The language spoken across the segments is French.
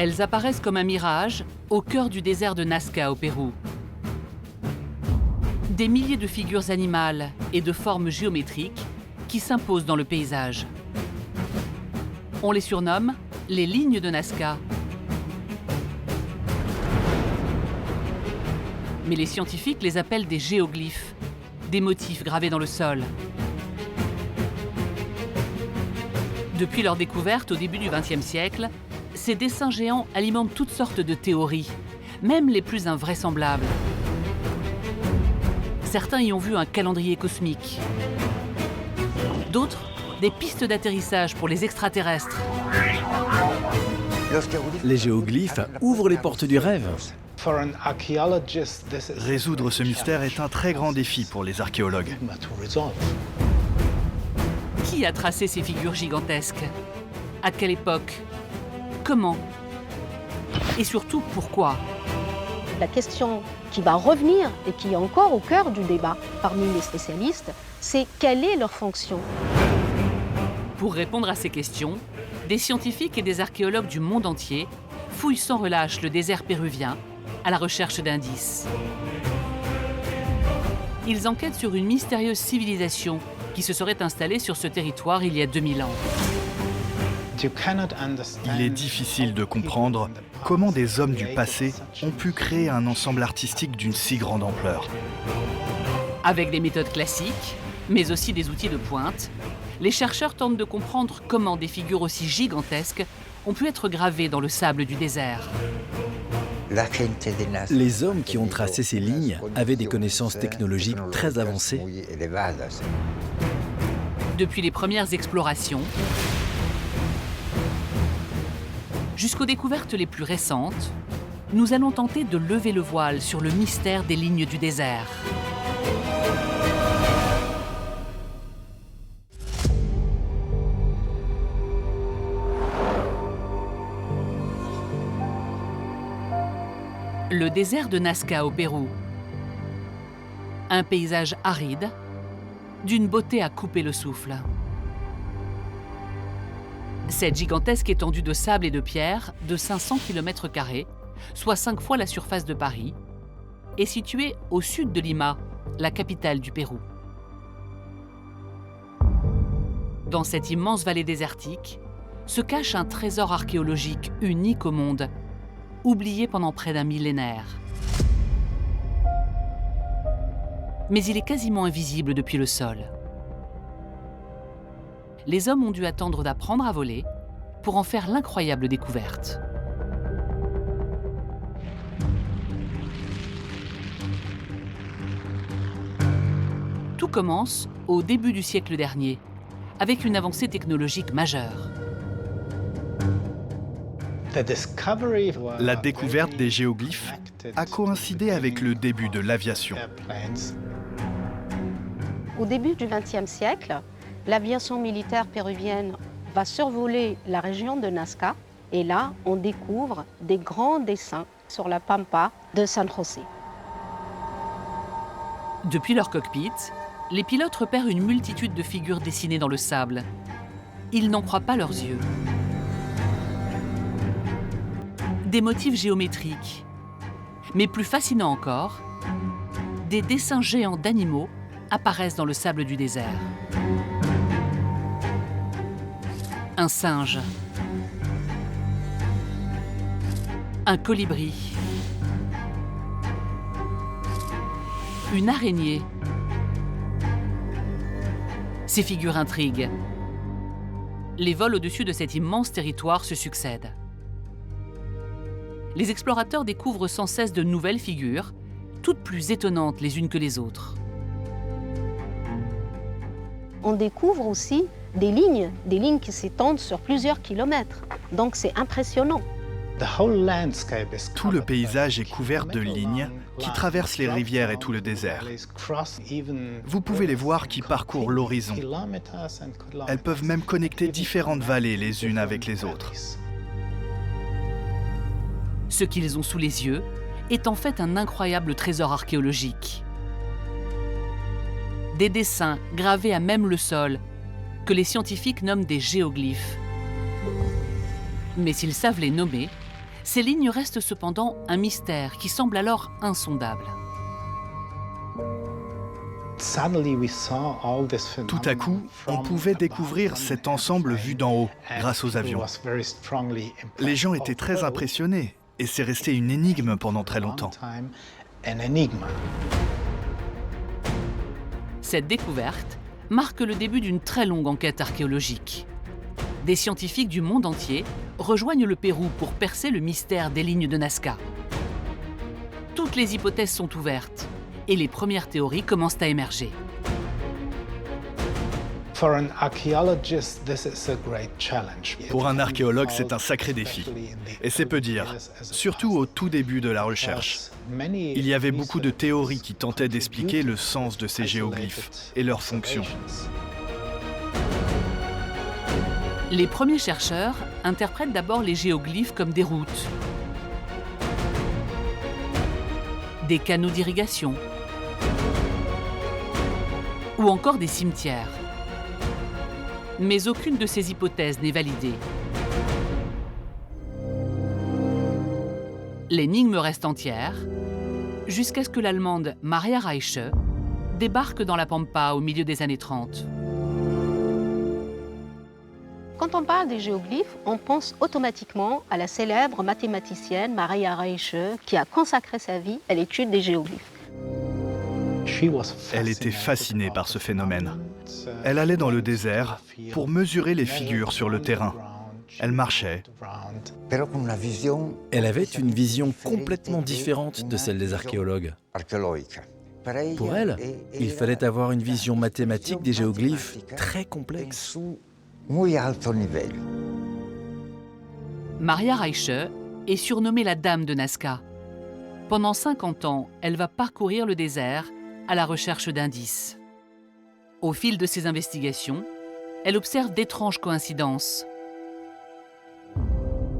Elles apparaissent comme un mirage au cœur du désert de Nazca au Pérou. Des milliers de figures animales et de formes géométriques qui s'imposent dans le paysage. On les surnomme les lignes de Nazca. Mais les scientifiques les appellent des géoglyphes, des motifs gravés dans le sol. Depuis leur découverte au début du XXe siècle, ces dessins géants alimentent toutes sortes de théories, même les plus invraisemblables. Certains y ont vu un calendrier cosmique. D'autres, des pistes d'atterrissage pour les extraterrestres. Les géoglyphes ouvrent les portes du rêve. Résoudre ce mystère est un très grand défi pour les archéologues. Qui a tracé ces figures gigantesques? À quelle époque? Comment? Et surtout, pourquoi? La question qui va revenir et qui est encore au cœur du débat parmi les spécialistes, c'est quelle est leur fonction? Pour répondre à ces questions, des scientifiques et des archéologues du monde entier fouillent sans relâche le désert péruvien à la recherche d'indices. Ils enquêtent sur une mystérieuse civilisation qui se serait installée sur ce territoire il y a 2000 ans. Il est difficile de comprendre comment des hommes du passé ont pu créer un ensemble artistique d'une si grande ampleur. Avec des méthodes classiques, mais aussi des outils de pointe, les chercheurs tentent de comprendre comment des figures aussi gigantesques ont pu être gravées dans le sable du désert. Les hommes qui ont tracé ces lignes avaient des connaissances technologiques très avancées. Depuis les premières explorations jusqu'aux découvertes les plus récentes, nous allons tenter de lever le voile sur le mystère des lignes du désert. Le désert de Nazca au Pérou. Un paysage aride, d'une beauté à couper le souffle. Cette gigantesque étendue de sable et de pierre de 500 km², soit 5 fois la surface de Paris, est située au sud de Lima, la capitale du Pérou. Dans cette immense vallée désertique se cache un trésor archéologique unique au monde, oublié pendant près d'un millénaire. Mais il est quasiment invisible depuis le sol. Les hommes ont dû attendre d'apprendre à voler pour en faire l'incroyable découverte. Tout commence au début du siècle dernier, avec une avancée technologique majeure. La découverte des géoglyphes a coïncidé avec le début de l'aviation. Au début du XXe siècle, l'aviation militaire péruvienne va survoler la région de Nazca et là, on découvre des grands dessins sur la pampa de San José. Depuis leur cockpit, les pilotes repèrent une multitude de figures dessinées dans le sable. Ils n'en croient pas leurs yeux. Des motifs géométriques, mais plus fascinant encore, des dessins géants d'animaux apparaissent dans le sable du désert. Un singe, un colibri, une araignée. Ces figures intriguent. Les vols au-dessus de cet immense territoire se succèdent. Les explorateurs découvrent sans cesse de nouvelles figures, toutes plus étonnantes les unes que les autres. On découvre aussi des lignes qui s'étendent sur plusieurs kilomètres. Donc c'est impressionnant. Tout le paysage est couvert de lignes qui traversent les rivières et tout le désert. Vous pouvez les voir qui parcourent l'horizon. Elles peuvent même connecter différentes vallées les unes avec les autres. Ce qu'ils ont sous les yeux est en fait un incroyable trésor archéologique. Des dessins gravés à même le sol, que les scientifiques nomment des géoglyphes. Mais s'ils savent les nommer, Ces lignes restent cependant un mystère qui semble alors insondable. Tout à coup, on pouvait découvrir cet ensemble vu d'en haut, grâce aux avions. Les gens étaient très impressionnés, et c'est resté une énigme pendant très longtemps. Cette découverte marque le début d'une très longue enquête archéologique. Des scientifiques du monde entier rejoignent le Pérou pour percer le mystère des lignes de Nazca. Toutes les hypothèses sont ouvertes et les premières théories commencent à émerger. Pour un archéologue, c'est un sacré défi. Et c'est peu dire, surtout au tout début de la recherche. Il y avait beaucoup de théories qui tentaient d'expliquer le sens de ces géoglyphes et leurs fonctions. Les premiers chercheurs interprètent d'abord les géoglyphes comme des routes, des canaux d'irrigation ou encore des cimetières. Mais aucune de ces hypothèses n'est validée. L'énigme reste entière jusqu'à ce que l'Allemande Maria Reiche débarque dans la Pampa au milieu des années 30. Quand on parle des géoglyphes, on pense automatiquement à la célèbre mathématicienne Maria Reiche qui a consacré sa vie à l'étude des géoglyphes. Elle était fascinée par ce phénomène. Elle allait dans le désert pour mesurer les figures sur le terrain. Elle marchait. Elle avait une vision complètement différente de celle des archéologues. Pour elle, il fallait avoir une vision mathématique des géoglyphes très complexe. Maria Reiche est surnommée la Dame de Nazca. Pendant 50 ans, elle va parcourir le désert à la recherche d'indices. Au fil de ses investigations, elle observe d'étranges coïncidences.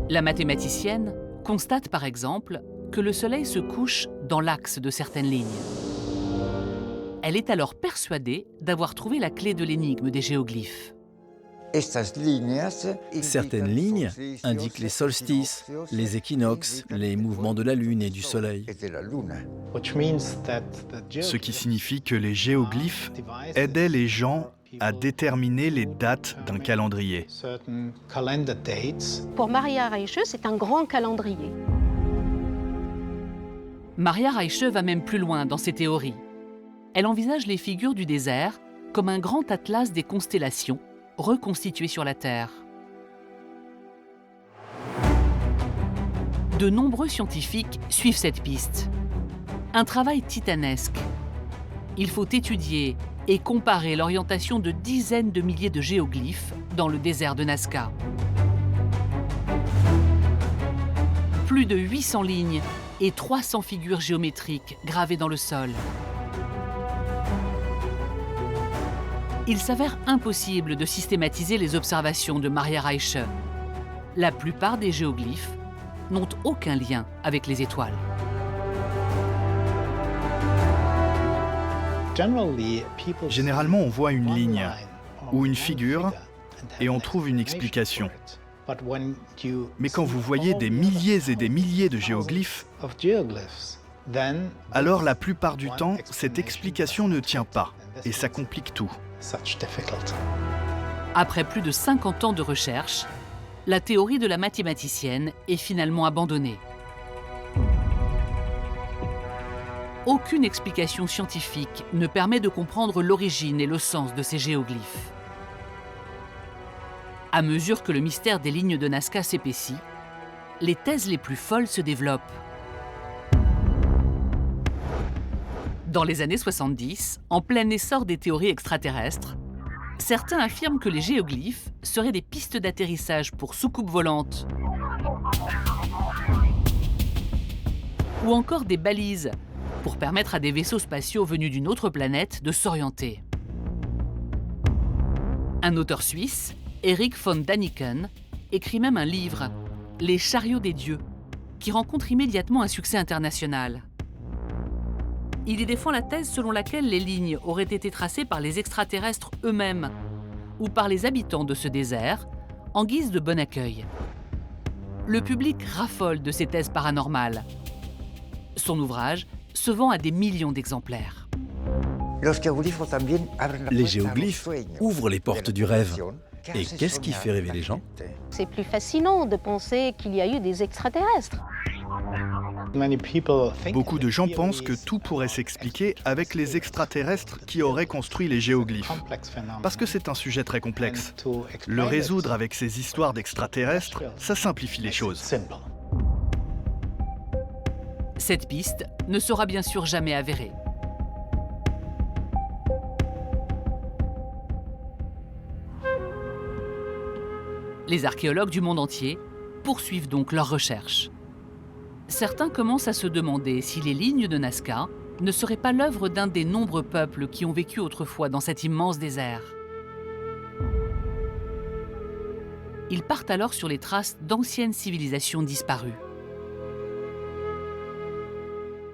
La mathématicienne constate par exemple que le soleil se couche dans l'axe de certaines lignes. Elle est alors persuadée d'avoir trouvé la clé de l'énigme des géoglyphes. Certaines lignes indiquent les solstices, les équinoxes, les mouvements de la Lune et du Soleil. Ce qui signifie que les géoglyphes aidaient les gens à déterminer les dates d'un calendrier. Pour Maria Reiche, c'est un grand calendrier. Maria Reiche va même plus loin dans ses théories. Elle envisage les figures du désert comme un grand atlas des constellations reconstitué sur la Terre. De nombreux scientifiques suivent cette piste. Un travail titanesque. Il faut étudier et comparer l'orientation de dizaines de milliers de géoglyphes dans le désert de Nazca. Plus de 800 lignes et 300 figures géométriques gravées dans le sol. Il s'avère impossible de systématiser les observations de Maria Reiche. La plupart des géoglyphes n'ont aucun lien avec les étoiles. Généralement, on voit une ligne ou une figure et on trouve une explication. Mais quand vous voyez des milliers et des milliers de géoglyphes, alors la plupart du temps, cette explication ne tient pas et ça complique tout. Après plus de 50 ans de recherche, la théorie de la mathématicienne est finalement abandonnée. Aucune explication scientifique ne permet de comprendre l'origine et le sens de ces géoglyphes. À mesure que le mystère des lignes de Nazca s'épaissit, les thèses les plus folles se développent. Dans les années 70, en plein essor des théories extraterrestres, certains affirment que les géoglyphes seraient des pistes d'atterrissage pour soucoupes volantes ou encore des balises pour permettre à des vaisseaux spatiaux venus d'une autre planète de s'orienter. Un auteur suisse, Erich von Däniken, écrit même un livre, Les chariots des dieux, qui rencontre immédiatement un succès international. Il y défend la thèse selon laquelle les lignes auraient été tracées par les extraterrestres eux-mêmes ou par les habitants de ce désert en guise de bon accueil. le public raffole de ces thèses paranormales. Son ouvrage se vend à des millions d'exemplaires. Les géoglyphes ouvrent les portes du rêve. Et qu'est-ce qui fait rêver les gens? C'est plus fascinant de penser qu'il y a eu des extraterrestres. Beaucoup de gens pensent que tout pourrait s'expliquer avec les extraterrestres qui auraient construit les géoglyphes. Parce que c'est un sujet très complexe. Le résoudre avec ces histoires d'extraterrestres, ça simplifie les choses. Cette piste ne sera bien sûr jamais avérée. Les archéologues du monde entier poursuivent donc leurs recherches. Certains commencent à se demander si les lignes de Nazca ne seraient pas l'œuvre d'un des nombreux peuples qui ont vécu autrefois dans cet immense désert. Ils partent alors sur les traces d'anciennes civilisations disparues.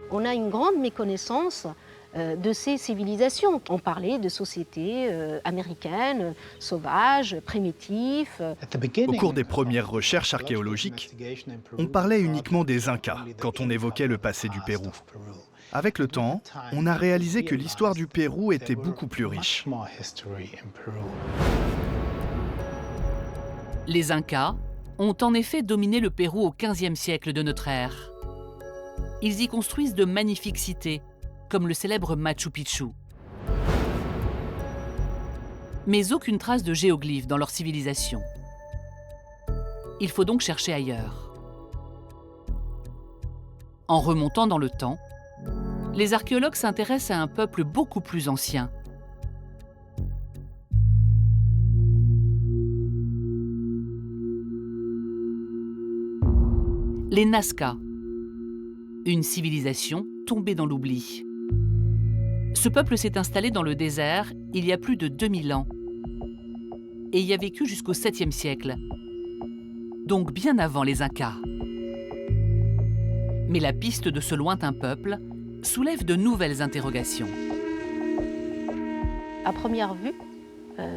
On a une grande méconnaissance de ces civilisations. On parlait de sociétés américaines, sauvages, primitives. Au cours des premières recherches archéologiques, on parlait uniquement des Incas quand on évoquait le passé du Pérou. Avec le temps, on a réalisé que l'histoire du Pérou était beaucoup plus riche. Les Incas ont en effet dominé le Pérou au XVe siècle de notre ère. Ils y construisent de magnifiques cités, comme le célèbre Machu Picchu. Mais aucune trace de géoglyphes dans leur civilisation. Il faut donc chercher ailleurs. En remontant dans le temps, les archéologues s'intéressent à un peuple beaucoup plus ancien. Les Nazca, une civilisation tombée dans l'oubli. Ce peuple s'est installé dans le désert il y a plus de 2000 ans et y a vécu jusqu'au 7e siècle, donc bien avant les Incas. Mais la piste de ce lointain peuple soulève de nouvelles interrogations. À première vue,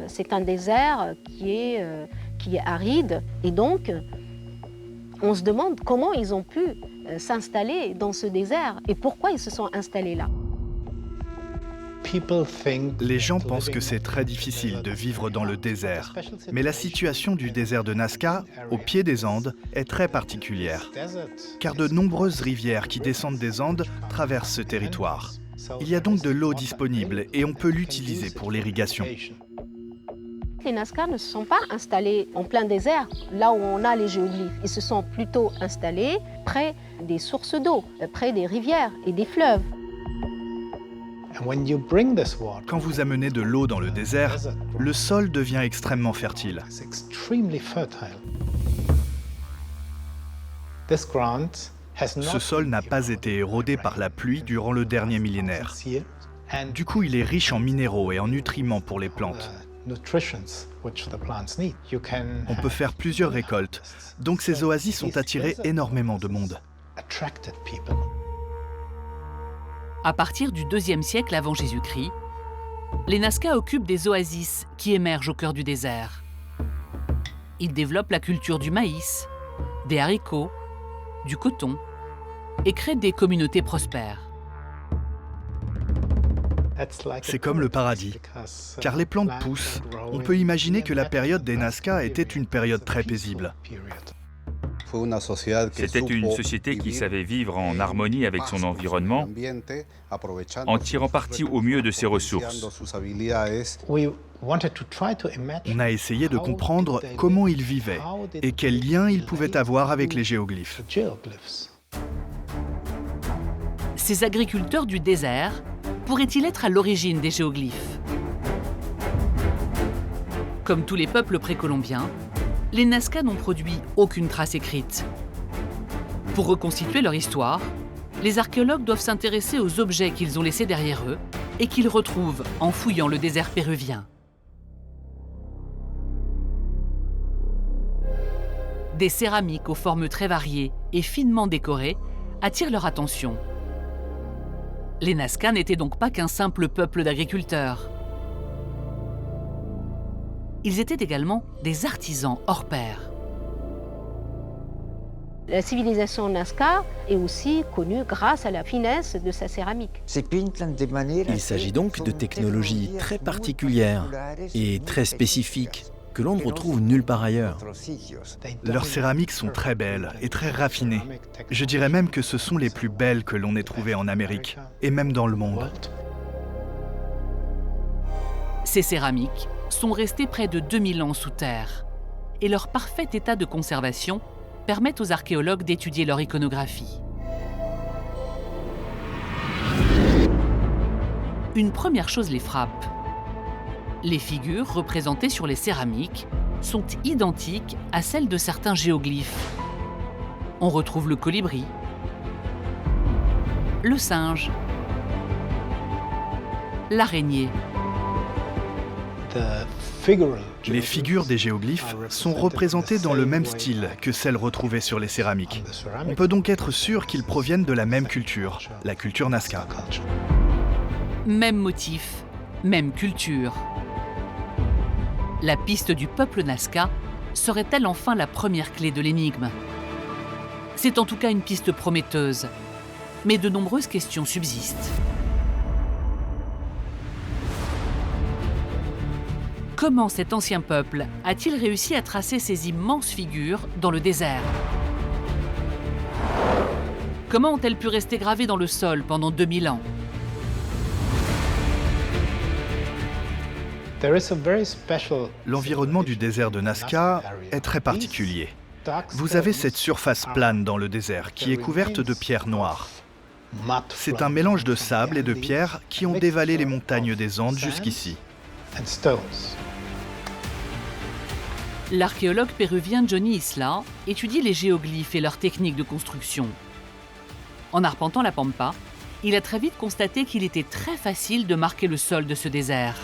c'est un désert qui est aride et donc on se demande comment ils ont pu s'installer dans ce désert et pourquoi ils se sont installés là. Les gens pensent que c'est très difficile de vivre dans le désert, mais la situation du désert de Nazca, au pied des Andes, est très particulière, car de nombreuses rivières qui descendent des Andes traversent ce territoire. Il y a donc de l'eau disponible et on peut l'utiliser pour l'irrigation. Les Nazca ne se sont pas installés en plein désert, là où on a les géoglyphes. Ils se sont plutôt installés près des sources d'eau, près des rivières et des fleuves. Quand vous amenez de l'eau dans le désert, le sol devient extrêmement fertile. Ce sol n'a pas été érodé par la pluie durant le dernier millénaire. Du coup, il est riche en minéraux et en nutriments pour les plantes. On peut faire plusieurs récoltes, donc ces oasis ont attiré énormément de monde. À partir du IIe siècle avant Jésus-Christ, les Nazca occupent des oasis qui émergent au cœur du désert. Ils développent la culture du maïs, des haricots, du coton et créent des communautés prospères. C'est comme le paradis, car les plantes poussent. On peut imaginer que la période des Nazca était une période très paisible. C'était une société qui savait vivre en harmonie avec son environnement, en tirant parti au mieux de ses ressources. On a essayé de comprendre comment ils vivaient et quels liens ils pouvaient avoir avec les géoglyphes. Ces agriculteurs du désert pourraient-ils être à l'origine des géoglyphes? Comme tous les peuples précolombiens, les Nazca n'ont produit aucune trace écrite. Pour reconstituer leur histoire, les archéologues doivent s'intéresser aux objets qu'ils ont laissés derrière eux et qu'ils retrouvent en fouillant le désert péruvien. Des céramiques aux formes très variées et finement décorées attirent leur attention. Les Nazca n'étaient donc pas qu'un simple peuple d'agriculteurs. Ils étaient également des artisans hors pair. La civilisation Nazca est aussi connue grâce à la finesse de sa céramique. Il s'agit donc de technologies très particulières et très spécifiques que l'on ne retrouve nulle part ailleurs. Leurs céramiques sont très belles et très raffinées. Je dirais même que ce sont les plus belles que l'on ait trouvées en Amérique et même dans le monde. Ces céramiques sont restées près de 2000 ans sous terre et leur parfait état de conservation permet aux archéologues d'étudier leur iconographie. Une première chose les frappe. Les figures représentées sur les céramiques sont identiques à celles de certains géoglyphes. On retrouve le colibri, le singe, l'araignée. Les figures des géoglyphes sont représentées dans le même style que celles retrouvées sur les céramiques. On peut donc être sûr qu'ils proviennent de la même culture, la culture Nazca. Même motif, même culture. La piste du peuple Nazca serait-elle enfin la première clé de l'énigme? C'est en tout cas une piste prometteuse, mais de nombreuses questions subsistent. Comment cet ancien peuple a-t-il réussi à tracer ces immenses figures dans le désert? Comment ont-elles pu rester gravées dans le sol pendant 2000 ans? L'environnement du désert de Nazca est très particulier. Vous avez cette surface plane dans le désert qui est couverte de pierres noires. C'est un mélange de sable et de pierres qui ont dévalé les montagnes des Andes jusqu'ici. L'archéologue péruvien Johnny Isla étudie les géoglyphes et leurs techniques de construction. En arpentant la Pampa, il a très vite constaté qu'il était très facile de marquer le sol de ce désert.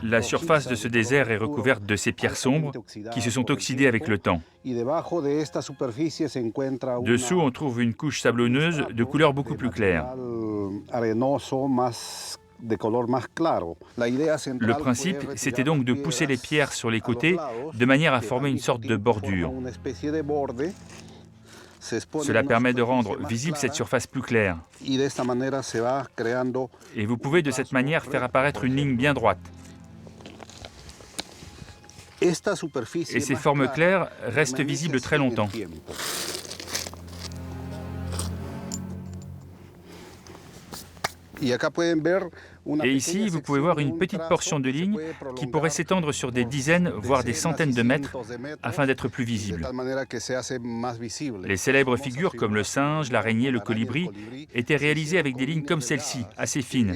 La surface de ce désert est recouverte de ces pierres sombres qui se sont oxydées avec le temps. Dessous, on trouve une couche sablonneuse de couleur beaucoup plus claire. Le principe, c'était donc de pousser les pierres sur les côtés de manière à former une sorte de bordure. Cela permet de rendre visible cette surface plus claire. Et vous pouvez de cette manière faire apparaître une ligne bien droite. Et ces formes claires restent visibles très longtemps. Et ici, vous pouvez voir une petite portion de ligne qui pourrait s'étendre sur des dizaines, voire des centaines de mètres, afin d'être plus visible. Les célèbres figures comme le singe, l'araignée, le colibri étaient réalisées avec des lignes comme celle-ci, assez fines,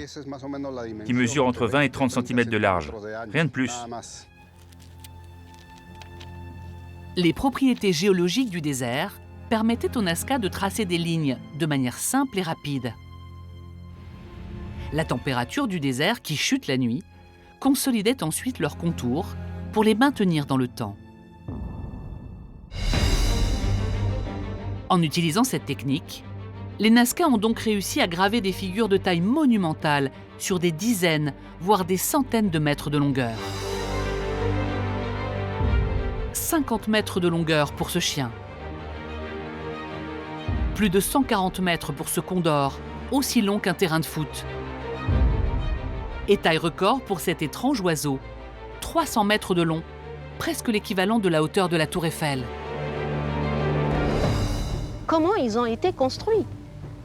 qui mesurent entre 20 et 30 cm de large. Rien de plus. Les propriétés géologiques du désert permettaient aux Nazca de tracer des lignes de manière simple et rapide. La température du désert, qui chute la nuit, consolidait ensuite leurs contours pour les maintenir dans le temps. En utilisant cette technique, les Nazca ont donc réussi à graver des figures de taille monumentale sur des dizaines, voire des centaines de mètres de longueur. 50 mètres de longueur pour ce chien. Plus de 140 mètres pour ce condor, aussi long qu'un terrain de foot. Et taille record pour cet étrange oiseau, 300 mètres de long, presque l'équivalent de la hauteur de la Tour Eiffel. Comment ils ont été construits?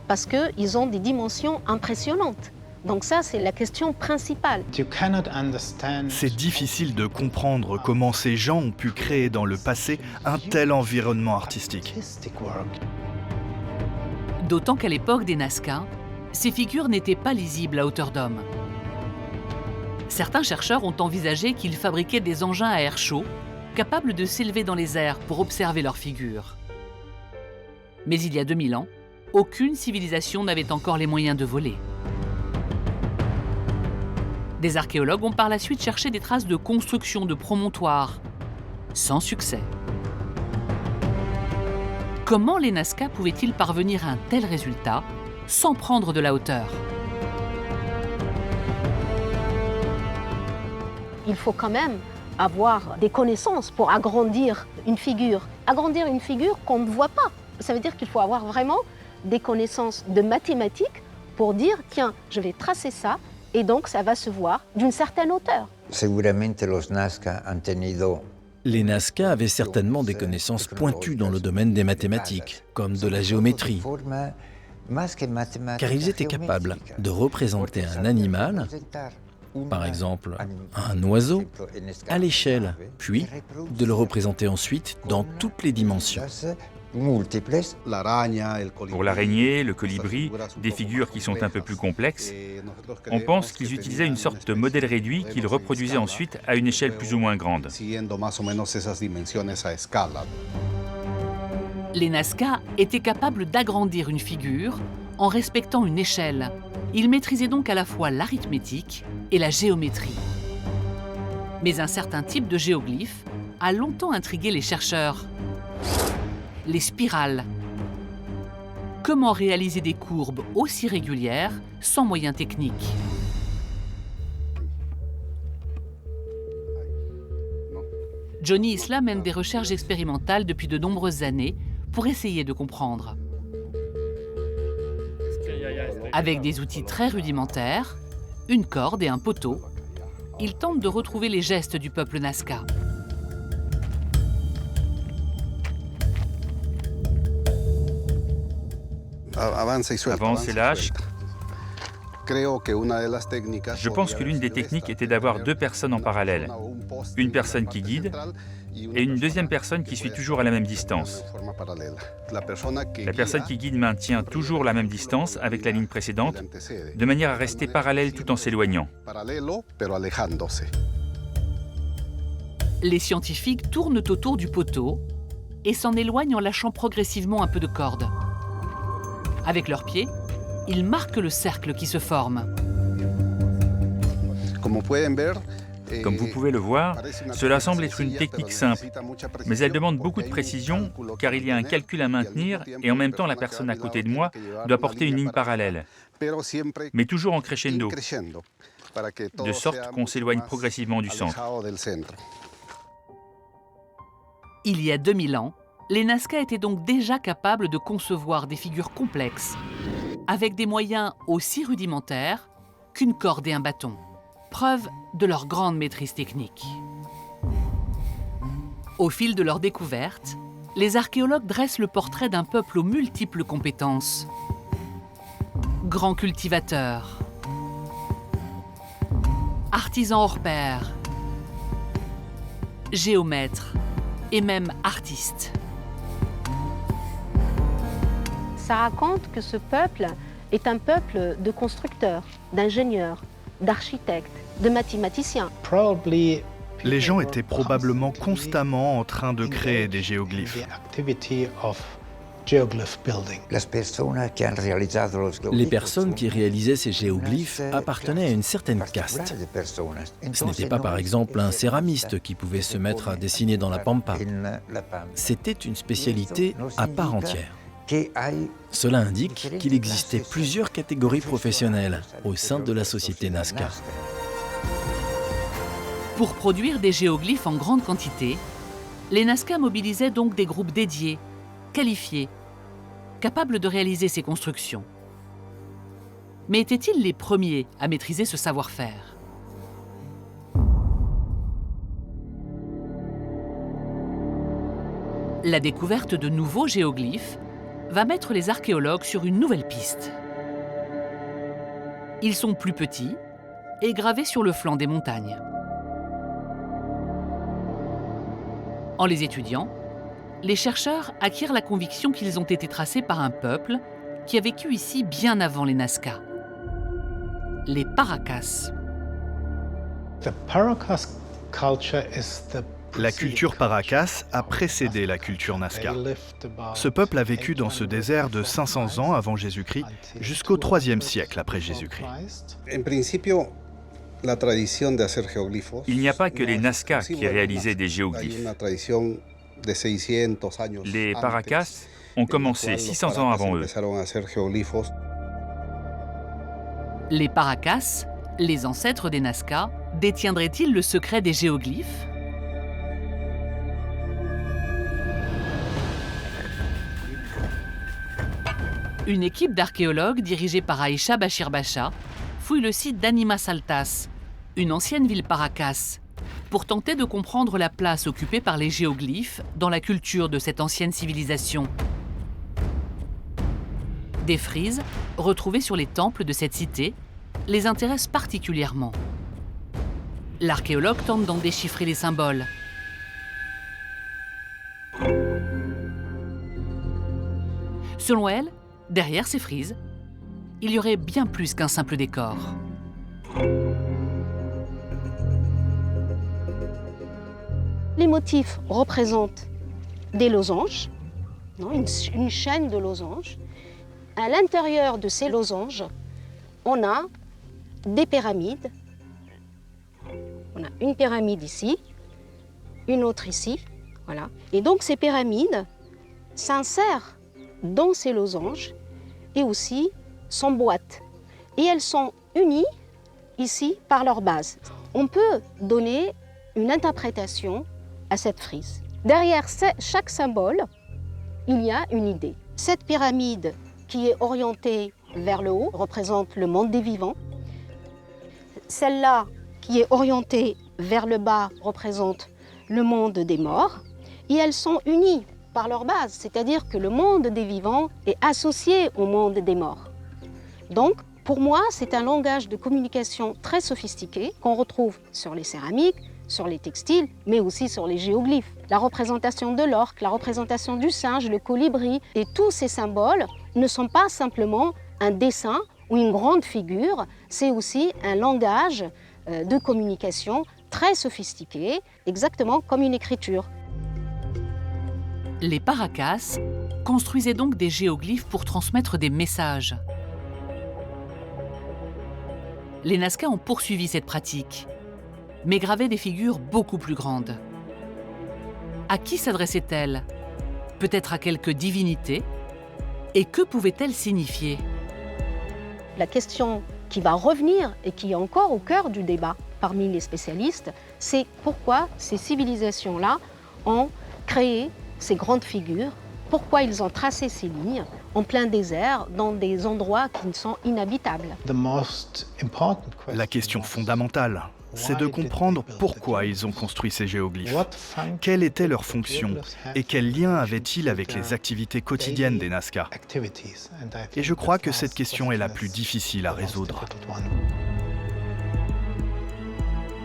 Parce qu'ils ont des dimensions impressionnantes. Donc ça, c'est la question principale. C'est difficile de comprendre comment ces gens ont pu créer dans le passé un tel environnement artistique. D'autant qu'à l'époque des Nazca, ces figures n'étaient pas lisibles à hauteur d'homme. Certains chercheurs ont envisagé qu'ils fabriquaient des engins à air chaud, capables de s'élever dans les airs pour observer leurs figures. Mais il y a 2000 ans, aucune civilisation n'avait encore les moyens de voler. Des archéologues ont par la suite cherché des traces de construction de promontoires, sans succès. Comment les Nazca pouvaient-ils parvenir à un tel résultat sans prendre de la hauteur? Il faut quand même avoir des connaissances pour agrandir une figure. Agrandir une figure qu'on ne voit pas. Ça veut dire qu'il faut avoir vraiment des connaissances de mathématiques pour dire, tiens, je vais tracer ça, et donc ça va se voir d'une certaine hauteur. Les Nazca avaient certainement des connaissances pointues dans le domaine des mathématiques, comme de la géométrie, car ils étaient capables de représenter un animal, par exemple un oiseau, à l'échelle, puis de le représenter ensuite dans toutes les dimensions. Pour l'araignée, le colibri, des figures qui sont un peu plus complexes, on pense qu'ils utilisaient une sorte de modèle réduit qu'ils reproduisaient ensuite à une échelle plus ou moins grande. Les Nazca étaient capables d'agrandir une figure en respectant une échelle. Ils maîtrisaient donc à la fois l'arithmétique et la géométrie. Mais un certain type de géoglyphe a longtemps intrigué les chercheurs. Les spirales. Comment réaliser des courbes aussi régulières sans moyens techniques? Johnny Isla mène des recherches expérimentales depuis de nombreuses années pour essayer de comprendre. Avec des outils très rudimentaires, une corde et un poteau, il tente de retrouver les gestes du peuple Nazca. Avance et lâche. Je pense que l'une des techniques était d'avoir deux personnes en parallèle. Une personne qui guide et une deuxième personne qui suit toujours à la même distance. La personne qui guide maintient toujours la même distance avec la ligne précédente, de manière à rester parallèle tout en s'éloignant. Les scientifiques tournent autour du poteau et s'en éloignent en lâchant progressivement un peu de corde. Avec leurs pieds, ils marquent le cercle qui se forme. Comme vous pouvez le voir, cela semble être une technique simple, mais elle demande beaucoup de précision car il y a un calcul à maintenir et en même temps la personne à côté de moi doit porter une ligne parallèle, mais toujours en crescendo, de sorte qu'on s'éloigne progressivement du centre. Il y a 2000 ans, les Nazca étaient donc déjà capables de concevoir des figures complexes, avec des moyens aussi rudimentaires qu'une corde et un bâton. Preuve de leur grande maîtrise technique. Au fil de leur découverte, les archéologues dressent le portrait d'un peuple aux multiples compétences. Grands cultivateurs, artisans hors pair, géomètres et même artistes. Ça raconte que ce peuple est un peuple de constructeurs, d'ingénieurs, d'architectes, de mathématiciens. Les gens étaient probablement constamment en train de créer des géoglyphes. Les personnes qui réalisaient ces géoglyphes appartenaient à une certaine caste. Ce n'était pas par exemple un céramiste qui pouvait se mettre à dessiner dans la pampa. C'était une spécialité à part entière. Cela indique qu'il existait plusieurs catégories professionnelles au sein de la société Nazca. Pour produire des géoglyphes en grande quantité, les Nazca mobilisaient donc des groupes dédiés, qualifiés, capables de réaliser ces constructions. Mais étaient-ils les premiers à maîtriser ce savoir-faire? La découverte de nouveaux géoglyphes va mettre les archéologues sur une nouvelle piste. Ils sont plus petits et gravés sur le flanc des montagnes. En les étudiant, les chercheurs acquièrent la conviction qu'ils ont été tracés par un peuple qui a vécu ici bien avant les Nazca, les Paracas. La culture Paracas a précédé la culture Nazca. Ce peuple a vécu dans ce désert de 500 ans avant Jésus-Christ jusqu'au IIIe siècle après Jésus-Christ. Il n'y a pas que les Nazca qui réalisaient des géoglyphes. Les Paracas ont commencé 600 ans avant eux. Les Paracas, les ancêtres des Nazca, détiendraient-ils le secret des géoglyphes? Une équipe d'archéologues dirigée par Aïcha Bachir Bacha fouille le site d'Animas Altas, une ancienne ville Paracas, pour tenter de comprendre la place occupée par les géoglyphes dans la culture de cette ancienne civilisation. Des frises, retrouvées sur les temples de cette cité, les intéressent particulièrement. L'archéologue tente d'en déchiffrer les symboles. Selon elle, derrière ces frises, il y aurait bien plus qu'un simple décor. Les motifs représentent des losanges, une chaîne de losanges. À l'intérieur de ces losanges, on a des pyramides. On a une pyramide ici, une autre ici, voilà. Et donc ces pyramides s'insèrent dans ces losanges et aussi s'emboîtent. Et elles sont unies ici par leur base. On peut donner une interprétation à cette frise. Derrière chaque symbole, il y a une idée. Cette pyramide qui est orientée vers le haut représente le monde des vivants. Celle-là qui est orientée vers le bas représente le monde des morts. Et elles sont unies par leur base, c'est-à-dire que le monde des vivants est associé au monde des morts. Donc, pour moi, c'est un langage de communication très sophistiqué qu'on retrouve sur les céramiques, sur les textiles, mais aussi sur les géoglyphes. La représentation de l'orque, la représentation du singe, le colibri, et tous ces symboles ne sont pas simplement un dessin ou une grande figure, c'est aussi un langage de communication très sophistiqué, exactement comme une écriture. Les Paracas construisaient donc des géoglyphes pour transmettre des messages. Les Nazca ont poursuivi cette pratique, mais gravaient des figures beaucoup plus grandes. À qui s'adressaient-elles? Peut-être à quelque divinité? Et que pouvaient-elles signifier? La question qui va revenir et qui est encore au cœur du débat parmi les spécialistes, c'est pourquoi ces civilisations-là ont créé ces grandes figures, pourquoi ils ont tracé ces lignes en plein désert, dans des endroits qui sont inhabitables. La question fondamentale, c'est de comprendre pourquoi ils ont construit ces géoglyphes. Quelle était leur fonction et quel lien avaient-ils avec les activités quotidiennes des Nazca? Et je crois que cette question est la plus difficile à résoudre.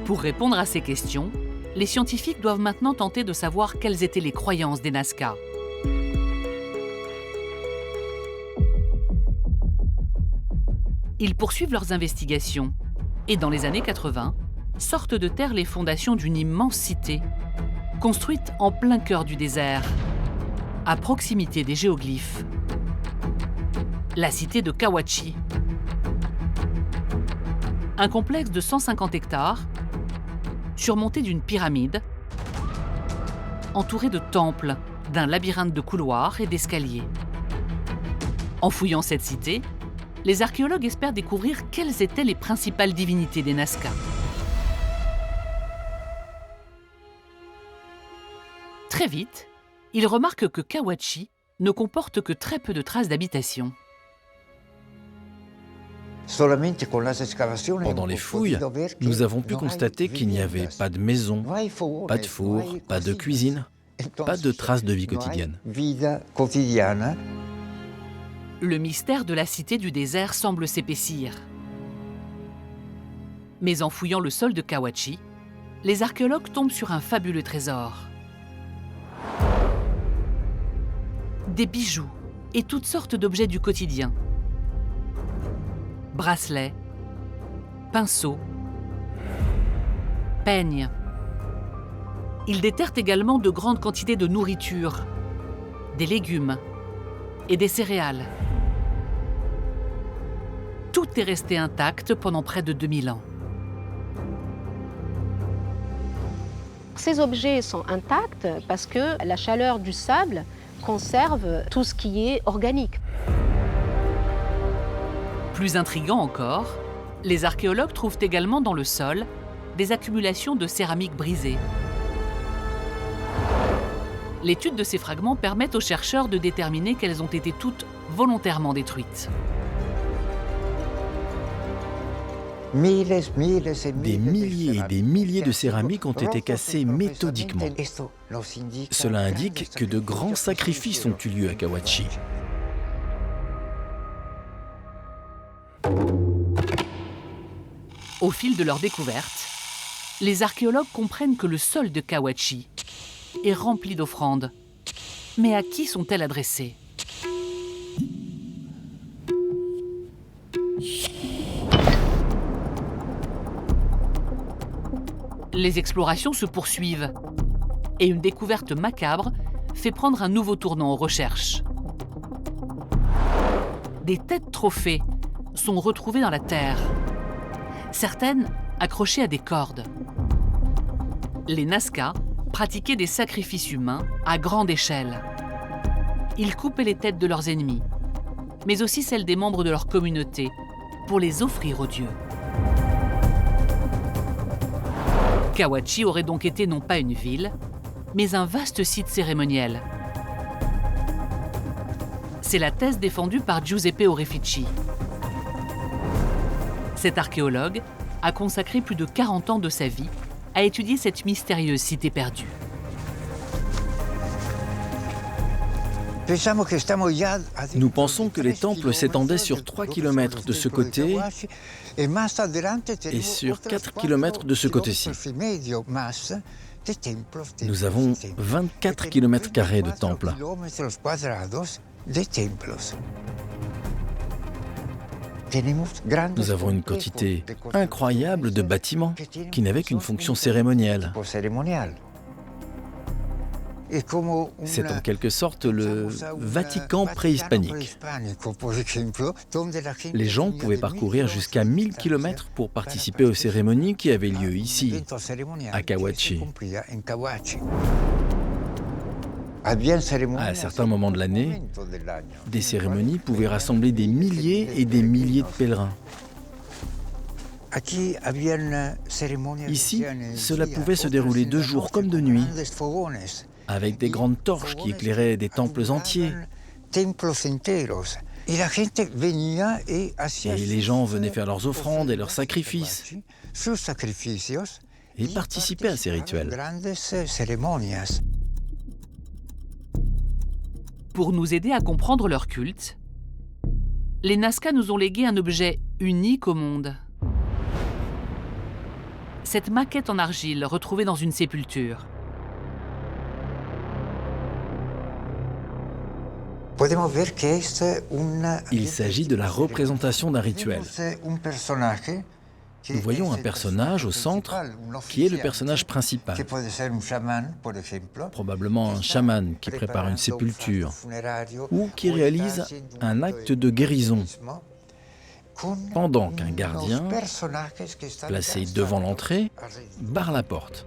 Pour répondre à ces questions, les scientifiques doivent maintenant tenter de savoir quelles étaient les croyances des Nazca. Ils poursuivent leurs investigations et dans les années 80, sortent de terre les fondations d'une immense cité, construite en plein cœur du désert, à proximité des géoglyphes. La cité de Kawachi. Un complexe de 150 hectares, surmonté d'une pyramide, entouré de temples, d'un labyrinthe de couloirs et d'escaliers. En fouillant cette cité, les archéologues espèrent découvrir quelles étaient les principales divinités des Nazca. Très vite, ils remarquent que Kawachi ne comporte que très peu de traces d'habitation. Pendant les fouilles, nous avons pu constater qu'il n'y avait pas de maison, pas de four, pas de cuisine, pas de traces de vie quotidienne. Le mystère de la cité du désert semble s'épaissir. Mais en fouillant le sol de Kawachi, les archéologues tombent sur un fabuleux trésor. Des bijoux et toutes sortes d'objets du quotidien. Bracelets, pinceaux, peignes. Ils déterrent également de grandes quantités de nourriture, des légumes et des céréales. Tout est resté intact pendant près de 2000 ans. ces objets sont intacts parce que la chaleur du sable conserve tout ce qui est organique. Plus intriguant encore, les archéologues trouvent également dans le sol des accumulations de céramique brisée. L'étude de ces fragments permet aux chercheurs de déterminer qu'elles ont été toutes volontairement détruites. Des milliers et des milliers de céramiques ont été cassées méthodiquement. Cela indique que de grands sacrifices ont eu lieu à Kawachi. Au fil de leur découverte, les archéologues comprennent que le sol de Kawachi est rempli d'offrandes. Mais à qui sont-elles adressées? Les explorations se poursuivent et une découverte macabre fait prendre un nouveau tournant aux recherches. Des têtes trophées sont retrouvées dans la terre, certaines accrochées à des cordes. Les Nazca pratiquaient des sacrifices humains à grande échelle. Ils coupaient les têtes de leurs ennemis, mais aussi celles des membres de leur communauté, pour les offrir aux dieux. Kawachi aurait donc été non pas une ville, mais un vaste site cérémoniel. C'est la thèse défendue par Giuseppe Orefici. Cet archéologue a consacré plus de 40 ans de sa vie à étudier cette mystérieuse cité perdue. Nous pensons que les temples s'étendaient sur 3 km de ce côté et sur 4 km de ce côté-ci. Nous avons 24 km² de temples. Nous avons une quantité incroyable de bâtiments qui n'avaient qu'une fonction cérémonielle. C'est en quelque sorte le Vatican préhispanique. Les gens pouvaient parcourir jusqu'à 1000 km pour participer aux cérémonies qui avaient lieu ici, à Kawachi. À certains moments de l'année, des cérémonies pouvaient rassembler des milliers et des milliers de pèlerins. Ici, cela pouvait se dérouler de jour comme de nuit, avec des grandes torches qui éclairaient des temples entiers. Et les gens venaient faire leurs offrandes et leurs sacrifices et participaient à ces rituels. Pour nous aider à comprendre leur culte, les Nazca nous ont légué un objet unique au monde. Cette maquette en argile retrouvée dans une sépulture. Il s'agit de la représentation d'un rituel. Nous voyons un personnage au centre qui est le personnage principal. Probablement un chaman qui prépare une sépulture ou qui réalise un acte de guérison, pendant qu'un gardien, placé devant l'entrée, barre la porte.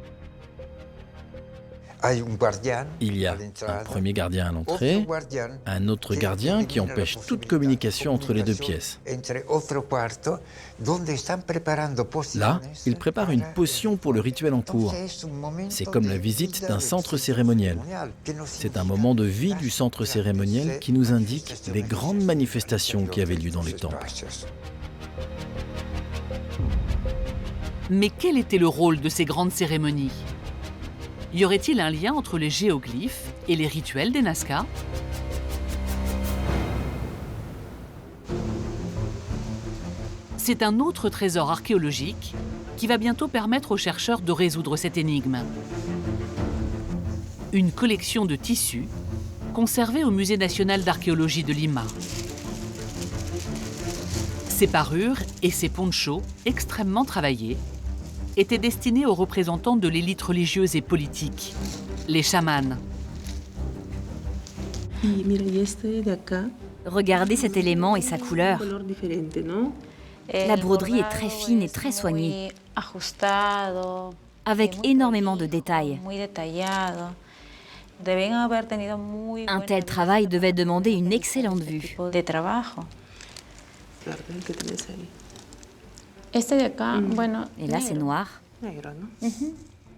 Il y a un premier gardien à l'entrée, un autre gardien qui empêche toute communication entre les deux pièces. Là, il prépare une potion pour le rituel en cours. C'est comme la visite d'un centre cérémoniel. C'est un moment de vie du centre cérémoniel qui nous indique les grandes manifestations qui avaient lieu dans les temples. Mais quel était le rôle de ces grandes cérémonies ? Y aurait-il un lien entre les géoglyphes et les rituels des Nazca ? C'est un autre trésor archéologique qui va bientôt permettre aux chercheurs de résoudre cette énigme. Une collection de tissus conservée au Musée national d'archéologie de Lima. Ces parures et ces ponchos extrêmement travaillés étaient destinés aux représentants de l'élite religieuse et politique, les chamans. Regardez cet élément et sa couleur. La broderie est très fine et très soignée. avec énormément de détails. Un tel travail devait demander une excellente vue. Et là, c'est noir.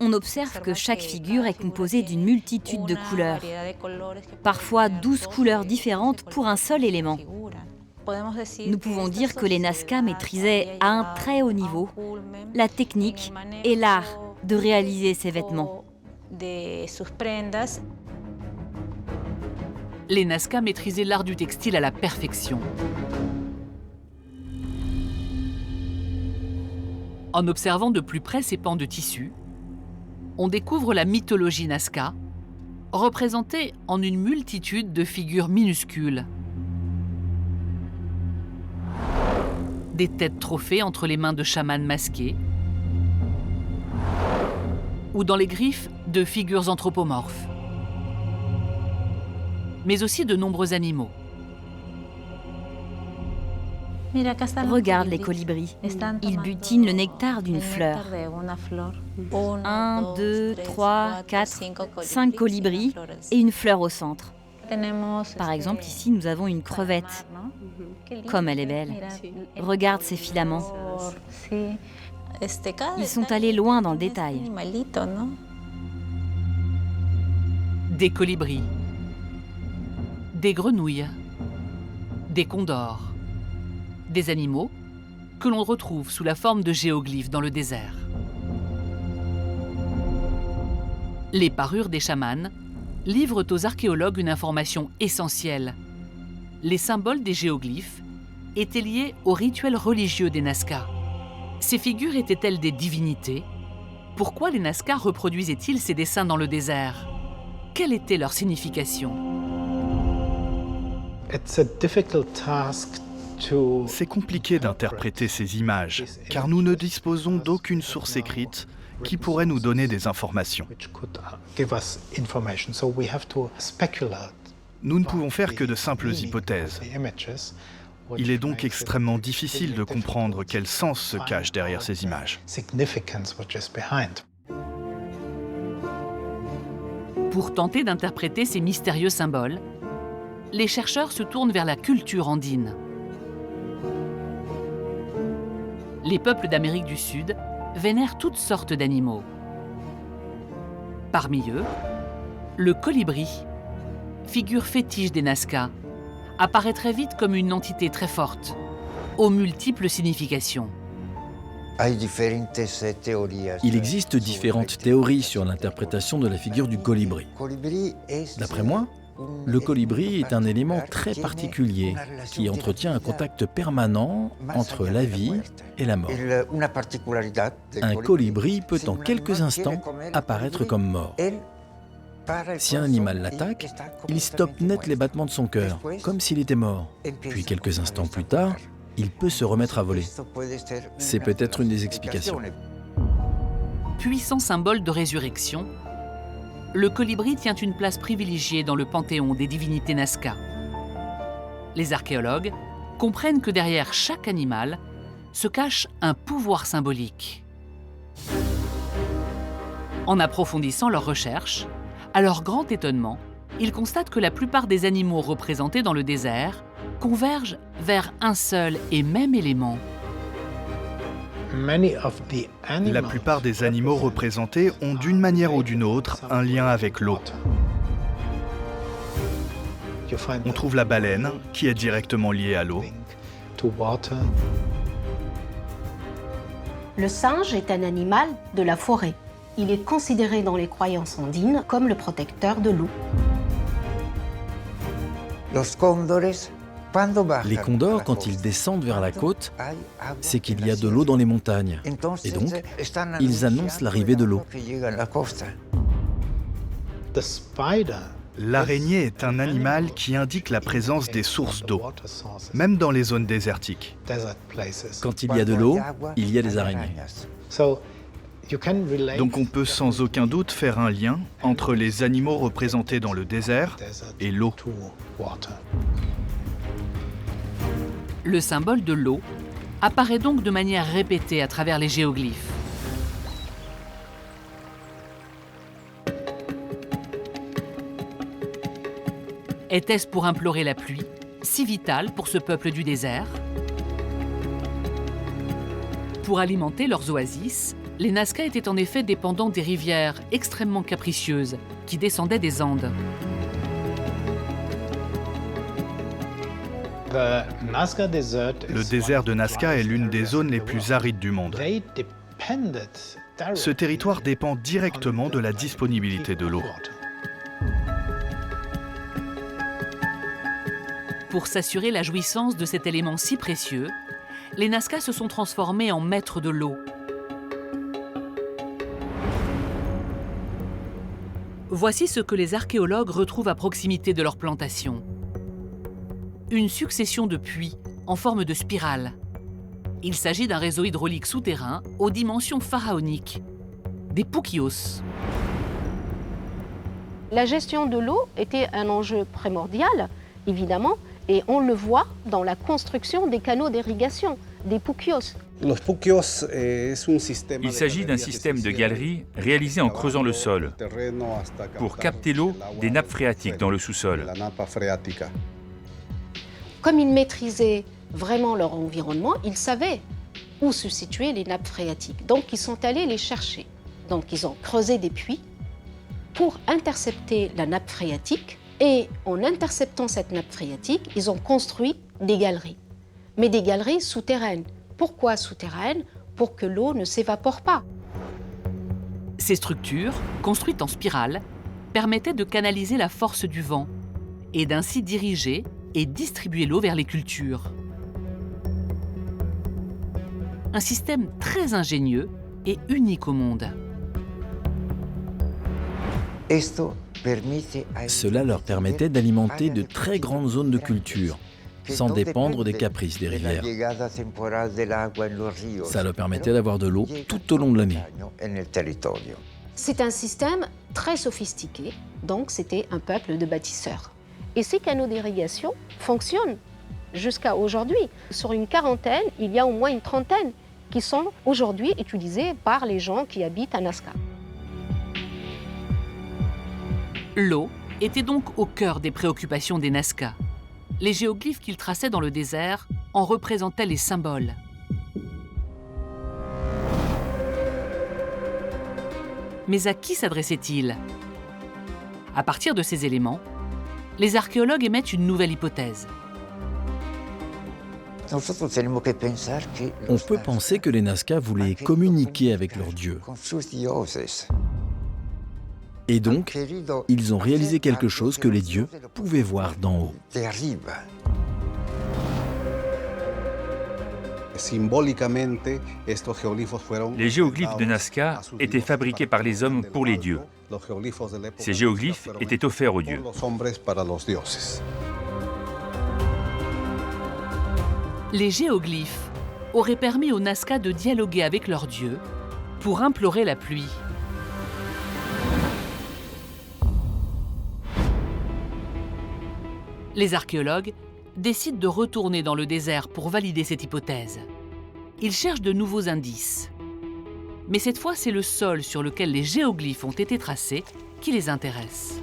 On observe que chaque figure est composée d'une multitude de couleurs, parfois 12 couleurs différentes pour un seul élément. Nous pouvons dire que les Nazca maîtrisaient à un très haut niveau la technique et l'art de réaliser ces vêtements. Les Nazca maîtrisaient l'art du textile à la perfection. En observant de plus près ces pans de tissu, on découvre la mythologie Nazca, représentée en une multitude de figures minuscules. Des têtes trophées entre les mains de chamans masqués, ou dans les griffes de figures anthropomorphes, mais aussi de nombreux animaux. Regarde les colibris. Ils butinent le nectar d'une fleur. 1, 2, 3, 4, 5 colibris et une fleur au centre. Par exemple, ici, nous avons une crevette. Comme elle est belle. Regarde ces filaments. Ils sont allés loin dans le détail. Des colibris, des grenouilles, des condors, des animaux que l'on retrouve sous la forme de géoglyphes dans le désert. Les parures des chamans livrent aux archéologues une information essentielle. Les symboles des géoglyphes étaient liés aux rituels religieux des Nazca. Ces figures étaient-elles des divinités? Pourquoi les Nazca reproduisaient-ils ces dessins dans le désert? Quelle était leur signification? C'est compliqué d'interpréter ces images, car nous ne disposons d'aucune source écrite qui pourrait nous donner des informations. Nous ne pouvons faire que de simples hypothèses. Il est donc extrêmement difficile de comprendre quel sens se cache derrière ces images. Pour tenter d'interpréter ces mystérieux symboles, les chercheurs se tournent vers la culture andine. Les peuples d'Amérique du Sud vénèrent toutes sortes d'animaux. Parmi eux, le colibri, figure fétiche des Nazca, apparaît très vite comme une entité très forte, aux multiples significations. Il existe différentes théories sur l'interprétation de la figure du colibri. D'après moi, le colibri est un élément très particulier qui entretient un contact permanent entre la vie et la mort. Un colibri peut en quelques instants apparaître comme mort. Si un animal l'attaque, il stoppe net les battements de son cœur, comme s'il était mort. Puis quelques instants plus tard, il peut se remettre à voler. C'est peut-être une des explications. Puissant symbole de résurrection, le colibri tient une place privilégiée dans le panthéon des divinités Nazca. Les archéologues comprennent que derrière chaque animal se cache un pouvoir symbolique. En approfondissant leurs recherches, à leur grand étonnement, ils constatent que la plupart des animaux représentés dans le désert convergent vers un seul et même élément. La plupart des animaux représentés ont d'une manière ou d'une autre un lien avec l'eau. On trouve la baleine, qui est directement liée à l'eau. Le singe est un animal de la forêt. Il est considéré dans les croyances andines comme le protecteur de l'eau. Les condors, quand ils descendent vers la côte, c'est qu'il y a de l'eau dans les montagnes. Et donc, ils annoncent l'arrivée de l'eau. L'araignée est un animal qui indique la présence des sources d'eau, même dans les zones désertiques. Quand il y a de l'eau, il y a des araignées. Donc on peut sans aucun doute faire un lien entre les animaux représentés dans le désert et l'eau. Le symbole de l'eau apparaît donc de manière répétée à travers les géoglyphes. Était-ce pour implorer la pluie, si vitale pour ce peuple du désert? Pour alimenter leurs oasis, les Nazca étaient en effet dépendants des rivières extrêmement capricieuses qui descendaient des Andes. Le désert de Nazca est l'une des zones les plus arides du monde. Ce territoire dépend directement de la disponibilité de l'eau. Pour s'assurer la jouissance de cet élément si précieux, les Nazca se sont transformés en maîtres de l'eau. Voici ce que les archéologues retrouvent à proximité de leur plantation. Une succession de puits en forme de spirale. Il s'agit d'un réseau hydraulique souterrain aux dimensions pharaoniques, des puquios. La gestion de l'eau était un enjeu primordial, évidemment, et on le voit dans la construction des canaux d'irrigation, des puquios. Il s'agit d'un système de galeries réalisé en creusant le sol pour capter l'eau des nappes phréatiques dans le sous-sol. Comme ils maîtrisaient vraiment leur environnement, ils savaient où se situaient les nappes phréatiques. Donc ils sont allés les chercher. Donc ils ont creusé des puits pour intercepter la nappe phréatique. Et en interceptant cette nappe phréatique, ils ont construit des galeries. Mais des galeries souterraines. Pourquoi souterraines? Pour que l'eau ne s'évapore pas. Ces structures, construites en spirale, permettaient de canaliser la force du vent et d'ainsi diriger et distribuer l'eau vers les cultures. Un système très ingénieux et unique au monde. Cela leur permettait d'alimenter de très grandes zones de culture, sans dépendre des caprices des rivières. Ça leur permettait d'avoir de l'eau tout au long de l'année. C'est un système très sophistiqué, donc c'était un peuple de bâtisseurs. Et ces canaux d'irrigation fonctionnent jusqu'à aujourd'hui. Sur une quarantaine, il y a au moins une trentaine qui sont aujourd'hui utilisés par les gens qui habitent à Nazca. L'eau était donc au cœur des préoccupations des Nazca. Les géoglyphes qu'ils traçaient dans le désert en représentaient les symboles. Mais à qui s'adressaient-ils? À partir de ces éléments, les archéologues émettent une nouvelle hypothèse. On peut penser que les Nazca voulaient communiquer avec leurs dieux. Et donc, ils ont réalisé quelque chose que les dieux pouvaient voir d'en haut. Les géoglyphes de Nazca étaient fabriqués par les hommes pour les dieux. Ces géoglyphes étaient offerts aux dieux. Les géoglyphes auraient permis aux Nazca de dialoguer avec leurs dieux pour implorer la pluie. Les archéologues décident de retourner dans le désert pour valider cette hypothèse. Ils cherchent de nouveaux indices. Mais cette fois, c'est le sol sur lequel les géoglyphes ont été tracés qui les intéresse.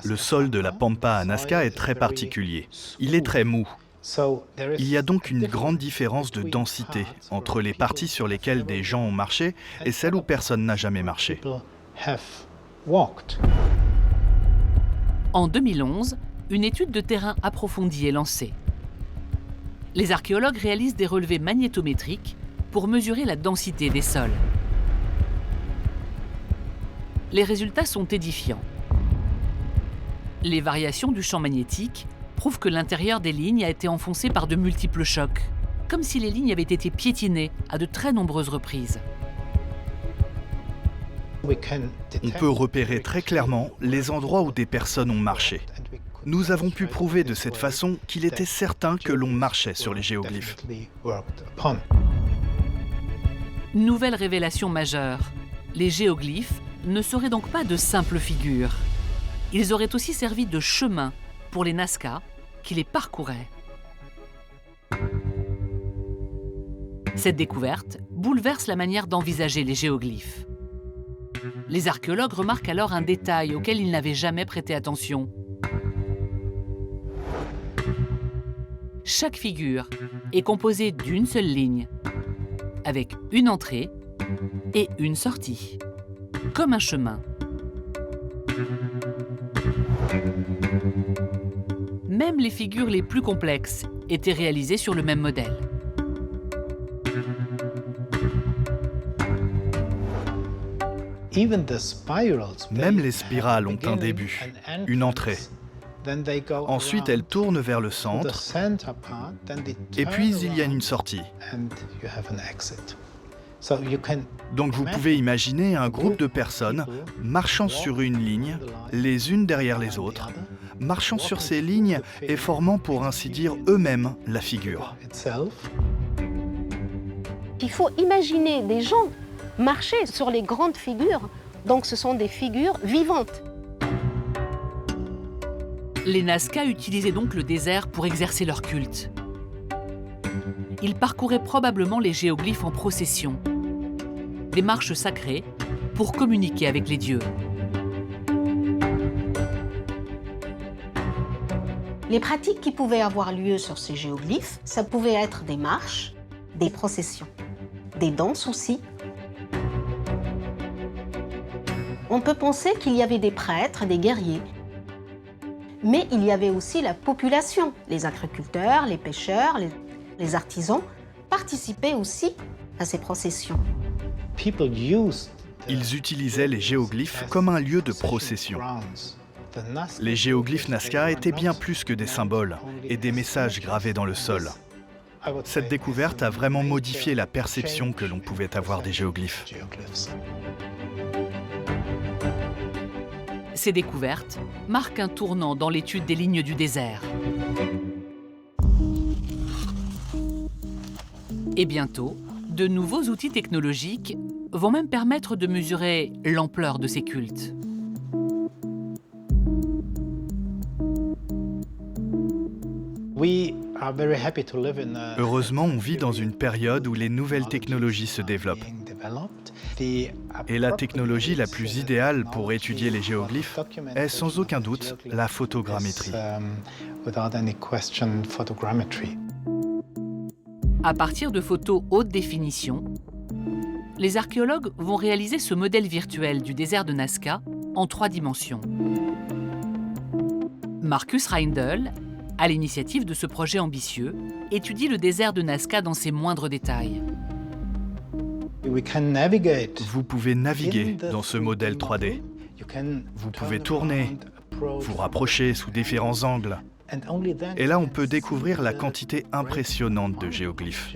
Le sol de la Pampa à Nazca est très particulier. Il est très mou. Il y a donc une grande différence de densité entre les parties sur lesquelles des gens ont marché et celles où personne n'a jamais marché. En 2011, une étude de terrain approfondie est lancée. Les archéologues réalisent des relevés magnétométriques pour mesurer la densité des sols. Les résultats sont édifiants. Les variations du champ magnétique prouvent que l'intérieur des lignes a été enfoncé par de multiples chocs, comme si les lignes avaient été piétinées à de très nombreuses reprises. On peut repérer très clairement les endroits où des personnes ont marché. Nous avons pu prouver de cette façon qu'il était certain que l'on marchait sur les géoglyphes. Nouvelle révélation majeure. Les géoglyphes ne seraient donc pas de simples figures. Ils auraient aussi servi de chemin pour les Nazca qui les parcouraient. Cette découverte bouleverse la manière d'envisager les géoglyphes. Les archéologues remarquent alors un détail auquel ils n'avaient jamais prêté attention. Chaque figure est composée d'une seule ligne, avec une entrée et une sortie, comme un chemin. Même les figures les plus complexes étaient réalisées sur le même modèle. Même les spirales ont un début, une entrée. Ensuite, elles tournent vers le centre, et puis il y a une sortie. Donc vous pouvez imaginer un groupe de personnes marchant sur une ligne, les unes derrière les autres, marchant sur ces lignes et formant pour ainsi dire eux-mêmes la figure. Il faut imaginer des gens marcher sur les grandes figures, donc ce sont des figures vivantes. Les Nazca utilisaient donc le désert pour exercer leur culte. Ils parcouraient probablement les géoglyphes en procession, des marches sacrées pour communiquer avec les dieux. Les pratiques qui pouvaient avoir lieu sur ces géoglyphes, ça pouvait être des marches, des processions, des danses aussi. On peut penser qu'il y avait des prêtres, des guerriers. Mais il y avait aussi la population. Les agriculteurs, les pêcheurs, les artisans participaient aussi à ces processions. Ils utilisaient les géoglyphes comme un lieu de procession. Les géoglyphes Nazca étaient bien plus que des symboles et des messages gravés dans le sol. Cette découverte a vraiment modifié la perception que l'on pouvait avoir des géoglyphes. Ces découvertes marquent un tournant dans l'étude des lignes du désert. Et bientôt, de nouveaux outils technologiques vont même permettre de mesurer l'ampleur de ces cultes. Heureusement, on vit dans une période où les nouvelles technologies se développent. Et la technologie la plus idéale pour étudier les géoglyphes est sans aucun doute la photogrammétrie. À partir de photos haute définition, les archéologues vont réaliser ce modèle virtuel du désert de Nazca en 3 dimensions. Marcus Reindl, à l'initiative de ce projet ambitieux, étudie le désert de Nazca dans ses moindres détails. Vous pouvez naviguer dans ce modèle 3D. Vous pouvez tourner, vous rapprocher sous différents angles. Et là, on peut découvrir la quantité impressionnante de géoglyphes.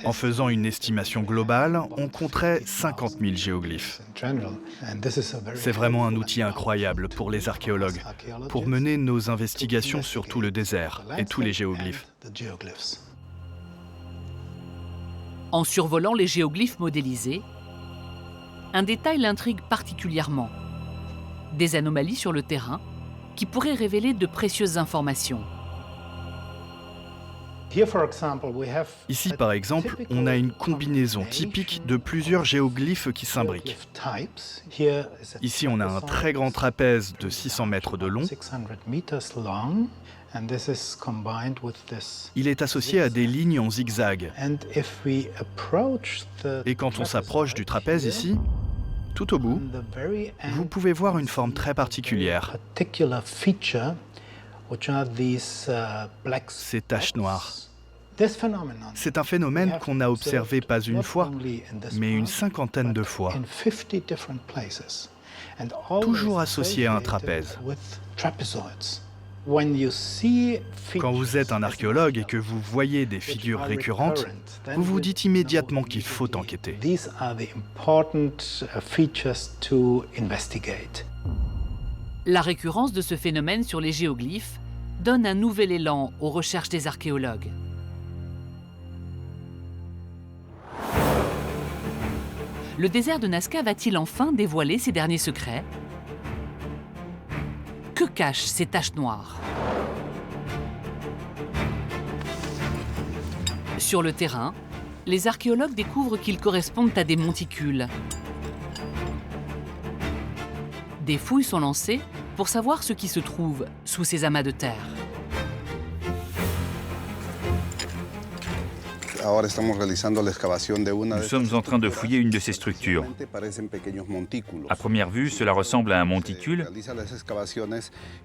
En faisant une estimation globale, on compterait 50 000 géoglyphes. C'est vraiment un outil incroyable pour les archéologues, pour mener nos investigations sur tout le désert et tous les géoglyphes. En survolant les géoglyphes modélisés, un détail l'intrigue particulièrement. Des anomalies sur le terrain qui pourraient révéler de précieuses informations. Ici, par exemple, on a une combinaison typique de plusieurs géoglyphes qui s'imbriquent. Ici, on a un très grand trapèze de 600 mètres de long. Il est associé à des lignes en zigzag. Et quand on s'approche du trapèze ici, tout au bout, vous pouvez voir une forme très particulière. Ces taches noires. C'est un phénomène qu'on a observé pas une fois, mais une 50aine de fois. Toujours associé à un trapèze. Quand vous êtes un archéologue et que vous voyez des figures récurrentes, vous vous dites immédiatement qu'il faut enquêter. La récurrence de ce phénomène sur les géoglyphes donne un nouvel élan aux recherches des archéologues. Le désert de Nazca va-t-il enfin dévoiler ses derniers secrets ? Que cachent ces taches noires ? Sur le terrain, les archéologues découvrent qu'ils correspondent à des monticules. Des fouilles sont lancées pour savoir ce qui se trouve sous ces amas de terre. Nous sommes en train de fouiller une de ces structures. À première vue, cela ressemble à un monticule,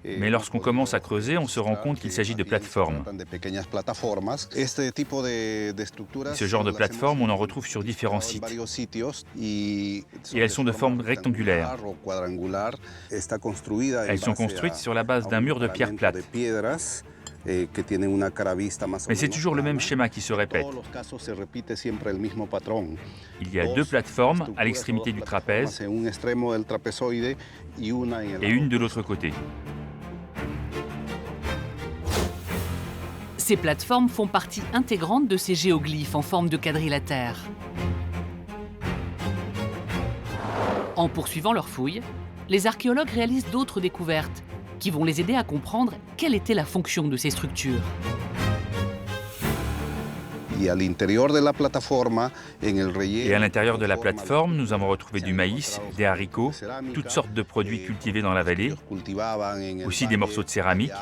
mais lorsqu'on commence à creuser, on se rend compte qu'il s'agit de plateformes. Ce genre de plateformes, on en retrouve sur différents sites. Et elles sont de forme rectangulaire. Elles sont construites sur la base d'un mur de pierre plate. Mais c'est toujours le même schéma qui se répète. Il y a deux plateformes à l'extrémité du trapèze et une de l'autre côté. Ces plateformes font partie intégrante de ces géoglyphes en forme de quadrilatère. En poursuivant leurs fouilles, les archéologues réalisent d'autres découvertes qui vont les aider à comprendre quelle était la fonction de ces structures. Et à l'intérieur de la plateforme, nous avons retrouvé du maïs, des haricots, toutes sortes de produits cultivés dans la vallée, aussi des morceaux de céramique.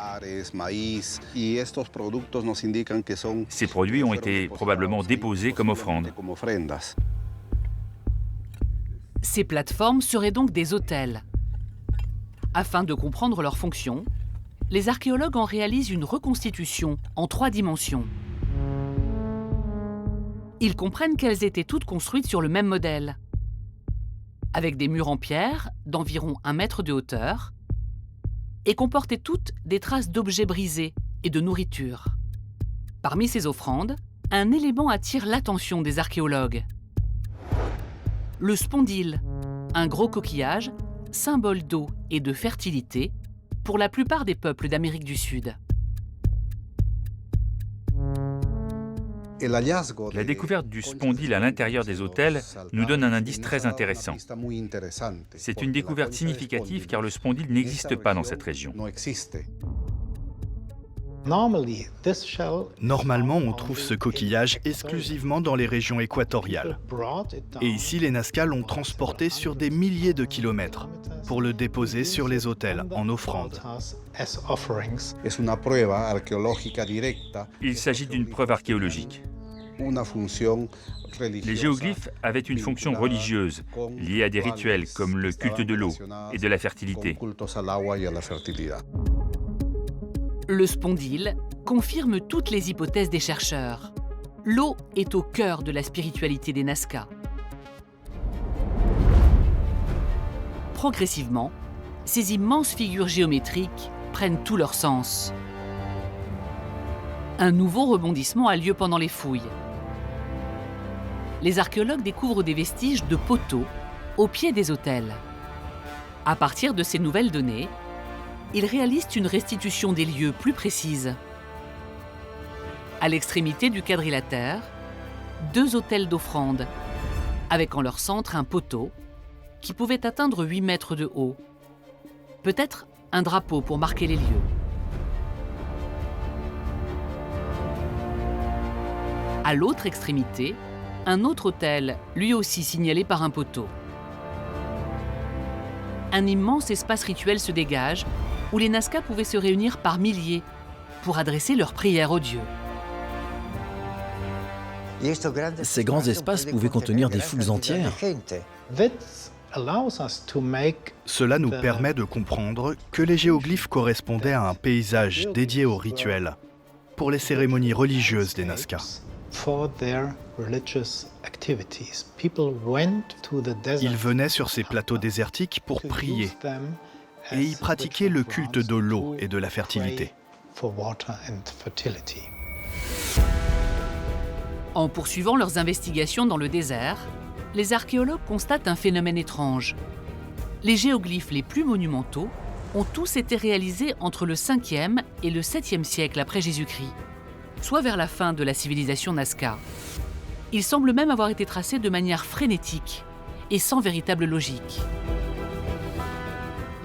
Ces produits ont été probablement déposés comme offrandes. Ces plateformes seraient donc des autels. Afin de comprendre leur fonction, les archéologues en réalisent une reconstitution en 3 dimensions. Ils comprennent qu'elles étaient toutes construites sur le même modèle, avec des murs en pierre d'environ 1 mètre de hauteur, et comportaient toutes des traces d'objets brisés et de nourriture. Parmi ces offrandes, un élément attire l'attention des archéologues. Le spondyle, un gros coquillage, symbole d'eau et de fertilité pour la plupart des peuples d'Amérique du Sud. La découverte du spondyle à l'intérieur des autels nous donne un indice très intéressant. C'est une découverte significative car le spondyle n'existe pas dans cette région. Normalement, on trouve ce coquillage exclusivement dans les régions équatoriales. Et ici, les Nazca l'ont transporté sur des milliers de kilomètres pour le déposer sur les autels en offrande. Il s'agit d'une preuve archéologique. Les géoglyphes avaient une fonction religieuse, liée à des rituels comme le culte de l'eau et de la fertilité. Le spondyle confirme toutes les hypothèses des chercheurs. L'eau est au cœur de la spiritualité des Nazca. Progressivement, ces immenses figures géométriques prennent tout leur sens. Un nouveau rebondissement a lieu pendant les fouilles. Les archéologues découvrent des vestiges de poteaux au pied des autels. À partir de ces nouvelles données, ils réalisent une restitution des lieux plus précise. À l'extrémité du quadrilatère, 2 autels d'offrande, avec en leur centre un poteau qui pouvait atteindre 8 mètres de haut. Peut-être un drapeau pour marquer les lieux. À l'autre extrémité, un autre autel, lui aussi signalé par un poteau. Un immense espace rituel se dégage où les Nazca pouvaient se réunir par milliers pour adresser leurs prières aux dieux. Ces grands espaces pouvaient contenir des foules entières. Cela nous permet de comprendre que les géoglyphes correspondaient à un paysage dédié aux rituels pour les cérémonies religieuses des Nazca. Ils venaient sur ces plateaux désertiques pour prier et y pratiquer le culte de l'eau et de la fertilité. En poursuivant leurs investigations dans le désert, les archéologues constatent un phénomène étrange. Les géoglyphes les plus monumentaux ont tous été réalisés entre le 5e et le 7e siècle après Jésus-Christ, soit vers la fin de la civilisation Nazca. Ils semblent même avoir été tracés de manière frénétique et sans véritable logique.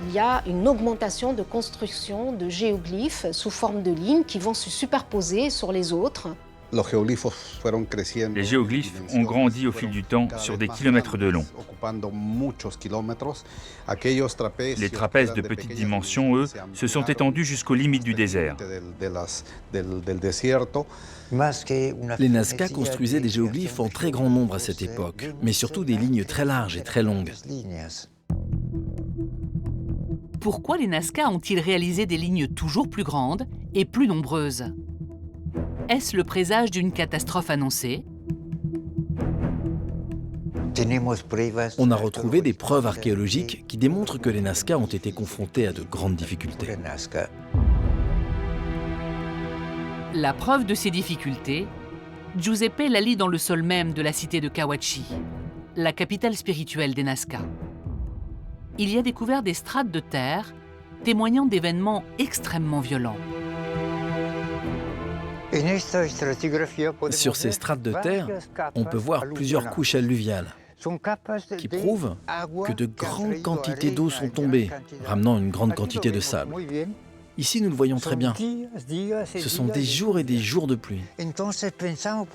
Il y a une augmentation de construction de géoglyphes sous forme de lignes qui vont se superposer sur les autres. Les géoglyphes ont grandi au fil du temps sur des kilomètres de long. Les trapèzes de petite dimension, eux, se sont étendus jusqu'aux limites du désert. Les Nazca construisaient des géoglyphes en très grand nombre à cette époque, mais surtout des lignes très larges et très longues. Pourquoi les Nazca ont-ils réalisé des lignes toujours plus grandes et plus nombreuses? Est-ce le présage d'une catastrophe annoncée? On a retrouvé des preuves archéologiques qui démontrent que les Nazca ont été confrontés à de grandes difficultés. La preuve de ces difficultés, Giuseppe la lit dans le sol même de la cité de Cahuachi, la capitale spirituelle des Nazca. Il y a découvert des strates de terre témoignant d'événements extrêmement violents. Sur ces strates de terre, on peut voir plusieurs couches alluviales qui prouvent que de grandes quantités d'eau sont tombées, ramenant une grande quantité de sable. Ici, nous le voyons très bien. Ce sont des jours et des jours de pluie.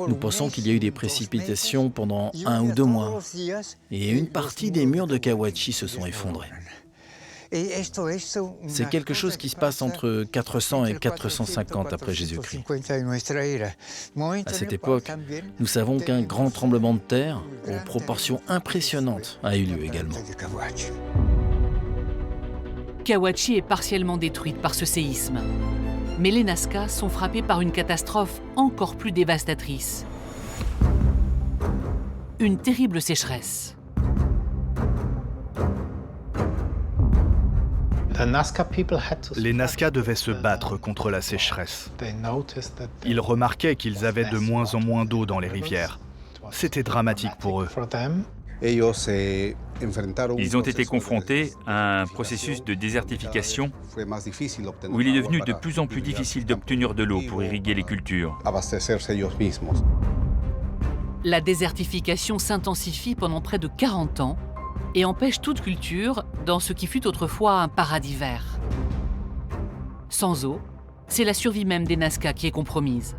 Nous pensons qu'il y a eu des précipitations pendant 1 ou 2 mois, et une partie des murs de Cahuachi se sont effondrés. C'est quelque chose qui se passe entre 400 et 450 après Jésus-Christ. À cette époque, nous savons qu'un grand tremblement de terre, aux proportions impressionnantes, a eu lieu également. Cahuachi est partiellement détruite par ce séisme. Mais les Nazca sont frappés par une catastrophe encore plus dévastatrice. Une terrible sécheresse. Les Nazca devaient se battre contre la sécheresse. Ils remarquaient qu'ils avaient de moins en moins d'eau dans les rivières. C'était dramatique pour eux. Ils ont été confrontés à un processus de désertification où il est devenu de plus en plus difficile d'obtenir de l'eau pour irriguer les cultures. La désertification s'intensifie pendant près de 40 ans et empêche toute culture dans ce qui fut autrefois un paradis vert. Sans eau, c'est la survie même des Nazca qui est compromise.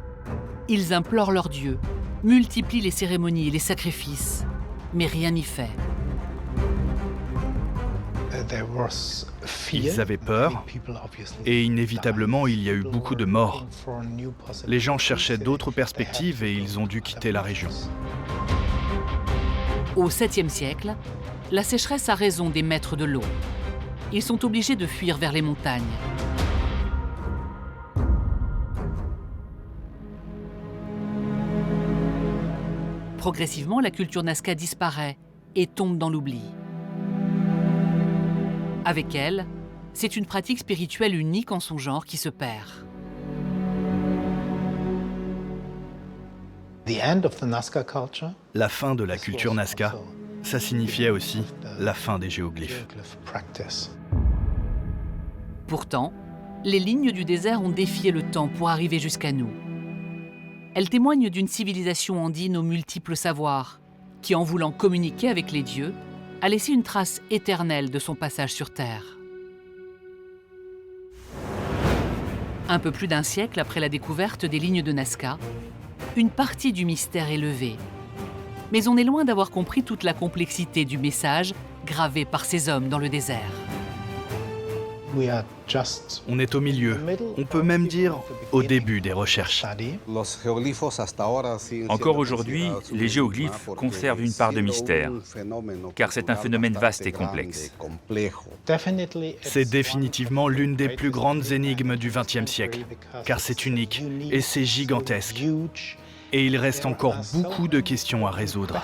Ils implorent leur Dieu, multiplient les cérémonies et les sacrifices, mais rien n'y fait. Ils avaient peur et inévitablement il y a eu beaucoup de morts. Les gens cherchaient d'autres perspectives et ils ont dû quitter la région. Au 7e siècle, la sécheresse a raison des maîtres de l'eau. Ils sont obligés de fuir vers les montagnes. Progressivement, la culture Nazca disparaît et tombe dans l'oubli. Avec elle, c'est une pratique spirituelle unique en son genre qui se perd. La fin de la culture Nazca, ça signifiait aussi la fin des géoglyphes. Pourtant, les lignes du désert ont défié le temps pour arriver jusqu'à nous. Elles témoignent d'une civilisation andine aux multiples savoirs, qui, en voulant communiquer avec les dieux, a laissé une trace éternelle de son passage sur Terre. Un peu plus d'un siècle après la découverte des lignes de Nazca, une partie du mystère est levée. Mais on est loin d'avoir compris toute la complexité du message gravé par ces hommes dans le désert. On est au milieu, on peut même dire au début des recherches. Encore aujourd'hui, les géoglyphes conservent une part de mystère, car c'est un phénomène vaste et complexe. C'est définitivement l'une des plus grandes énigmes du XXe siècle, car c'est unique et c'est gigantesque. Et il reste encore beaucoup de questions à résoudre.